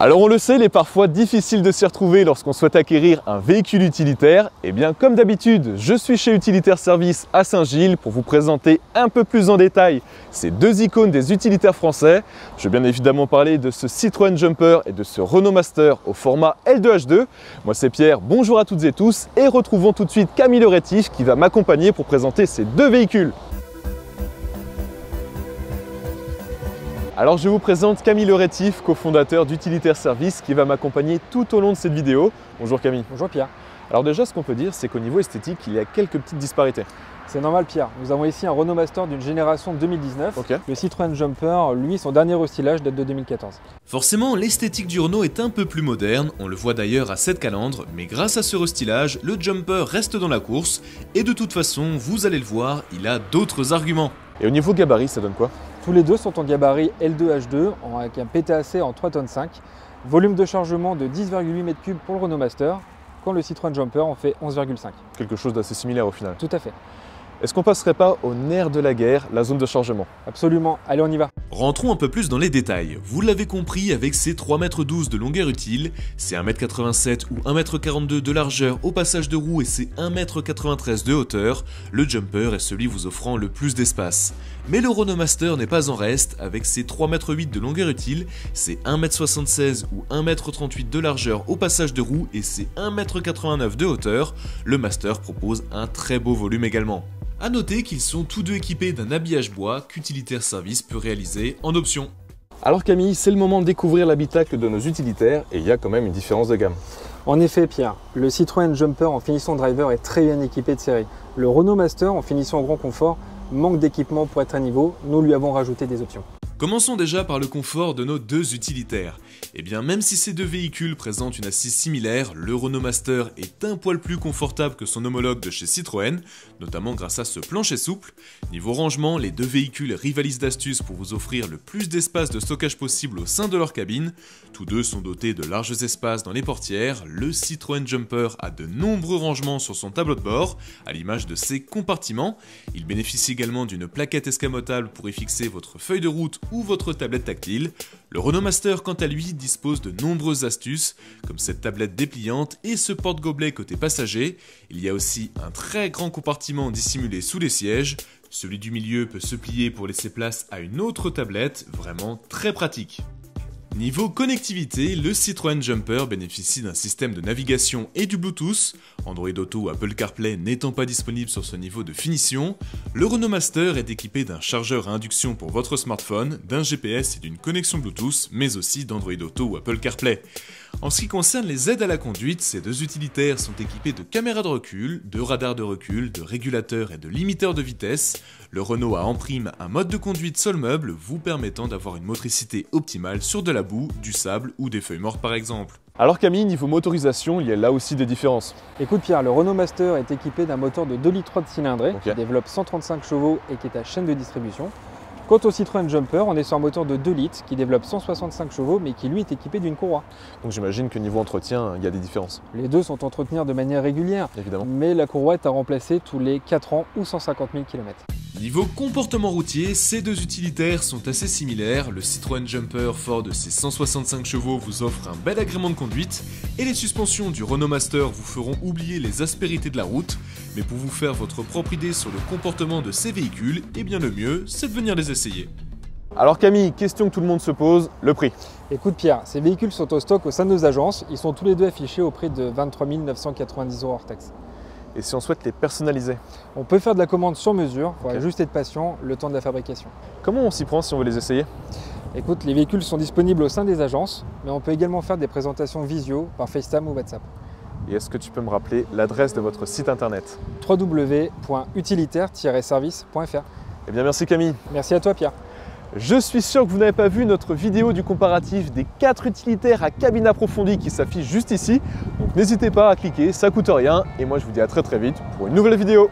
Alors on le sait, il est parfois difficile de s'y retrouver lorsqu'on souhaite acquérir un véhicule utilitaire. Et bien comme d'habitude, je suis chez Utilitaire Service à Saint-Gilles pour vous présenter un peu plus en détail ces deux icônes des utilitaires français. Je vais bien évidemment parler de ce Citroën Jumper et de ce Renault Master au format L2H2. Moi c'est Pierre, bonjour à toutes et tous et retrouvons tout de suite Camille Le Rétif qui va m'accompagner pour présenter ces deux véhicules. Alors je vous présente Camille Le Rétif, cofondateur d'Utilitaire Service qui va m'accompagner tout au long de cette vidéo. Bonjour Camille. Bonjour Pierre. Alors déjà ce qu'on peut dire c'est qu'au niveau esthétique il y a quelques petites disparités. C'est normal Pierre, nous avons ici un Renault Master d'une génération 2019. Okay. Le Citroën Jumper, lui, son dernier restylage date de 2014. Forcément, l'esthétique du Renault est un peu plus moderne, on le voit d'ailleurs à cette calandre, mais grâce à ce restylage, le Jumper reste dans la course et de toute façon, vous allez le voir, il a d'autres arguments. Et au niveau gabarit, ça donne quoi? Tous les deux sont en gabarit L2H2 avec un PTAC en 3,5 tonnes. Volume de chargement de 10,8 m3 pour le Renault Master, quand le Citroën Jumper en fait 11,5. Quelque chose d'assez similaire au final. Tout à fait. Est-ce qu'on passerait pas au nerf de la guerre, la zone de chargement? Absolument, allez on y va. Rentrons un peu plus dans les détails. Vous l'avez compris, avec ses 3,12 m de longueur utile, ses 1,87 m ou 1,42 m de largeur au passage de roue et ses 1,93 m de hauteur, le Jumper est celui vous offrant le plus d'espace. Mais le Renault Master n'est pas en reste, avec ses 3,8 m de longueur utile, ses 1,76 m ou 1,38 m de largeur au passage de roue et ses 1,89 m de hauteur, le Master propose un très beau volume également. A noter qu'ils sont tous deux équipés d'un habillage bois qu'Utilitaire Service peut réaliser en option. Alors Camille, c'est le moment de découvrir l'habitacle de nos utilitaires et il y a quand même une différence de gamme. En effet Pierre, le Citroën Jumper en finition driver est très bien équipé de série. Le Renault Master en finition grand confort manque d'équipement pour être à niveau, nous lui avons rajouté des options. Commençons déjà par le confort de nos deux utilitaires. Et bien même si ces deux véhicules présentent une assise similaire, le Renault Master est un poil plus confortable que son homologue de chez Citroën, notamment grâce à ce plancher souple. Niveau rangement, les deux véhicules rivalisent d'astuces pour vous offrir le plus d'espace de stockage possible au sein de leur cabine. Tous deux sont dotés de larges espaces dans les portières, le Citroën Jumper a de nombreux rangements sur son tableau de bord, à l'image de ses compartiments. Il bénéficie également d'une plaquette escamotable pour y fixer votre feuille de route ou votre tablette tactile. Le Renault Master, quant à lui, dispose de nombreuses astuces, comme cette tablette dépliante et ce porte-gobelet côté passager. Il y a aussi un très grand compartiment dissimulé sous les sièges. Celui du milieu peut se plier pour laisser place à une autre tablette, vraiment très pratique. Niveau connectivité, le Citroën Jumper bénéficie d'un système de navigation et du Bluetooth, Android Auto ou Apple CarPlay n'étant pas disponible sur ce niveau de finition. Le Renault Master est équipé d'un chargeur à induction pour votre smartphone, d'un GPS et d'une connexion Bluetooth, mais aussi d'Android Auto ou Apple CarPlay. En ce qui concerne les aides à la conduite, ces deux utilitaires sont équipés de caméras de recul, de radars de recul, de régulateurs et de limiteurs de vitesse. Le Renault a en prime un mode de conduite sol meuble vous permettant d'avoir une motricité optimale sur de la boue, du sable ou des feuilles mortes par exemple. Alors Camille, niveau motorisation, il y a là aussi des différences. Écoute Pierre, le Renault Master est équipé d'un moteur de 2,3 litres cylindrée qui développe 135 chevaux et qui est à chaîne de distribution. Quant au Citroën Jumper, on est sur un moteur de 2 litres qui développe 165 chevaux mais qui lui est équipé d'une courroie. Donc j'imagine que niveau entretien, il y a des différences. Les deux sont entretenus de manière régulière, évidemment. Mais la courroie est à remplacer tous les 4 ans ou 150 000 km. Niveau comportement routier, ces deux utilitaires sont assez similaires. Le Citroën Jumper, fort de ses 165 chevaux, vous offre un bel agrément de conduite et les suspensions du Renault Master vous feront oublier les aspérités de la route. Mais pour vous faire votre propre idée sur le comportement de ces véhicules, eh bien le mieux, c'est de venir les essayer. Alors Camille, question que tout le monde se pose, le prix. Écoute Pierre, ces véhicules sont au stock au sein de nos agences, ils sont tous les deux affichés au prix de 23 990 € hors taxe. Et si on souhaite les personnaliser? On peut faire de la commande sur mesure, il faudra juste être patient le temps de la fabrication. Comment on s'y prend si on veut les essayer? Écoute, les véhicules sont disponibles au sein des agences, mais on peut également faire des présentations visio par FaceTime ou WhatsApp. Et est-ce que tu peux me rappeler l'adresse de votre site internet? www.utilitaire-service.fr. Eh bien merci Camille. Merci à toi Pierre. Je suis sûr que vous n'avez pas vu notre vidéo du comparatif des 4 utilitaires à cabine approfondie qui s'affiche juste ici. Donc n'hésitez pas à cliquer, ça coûte rien. Et moi je vous dis à très vite pour une nouvelle vidéo.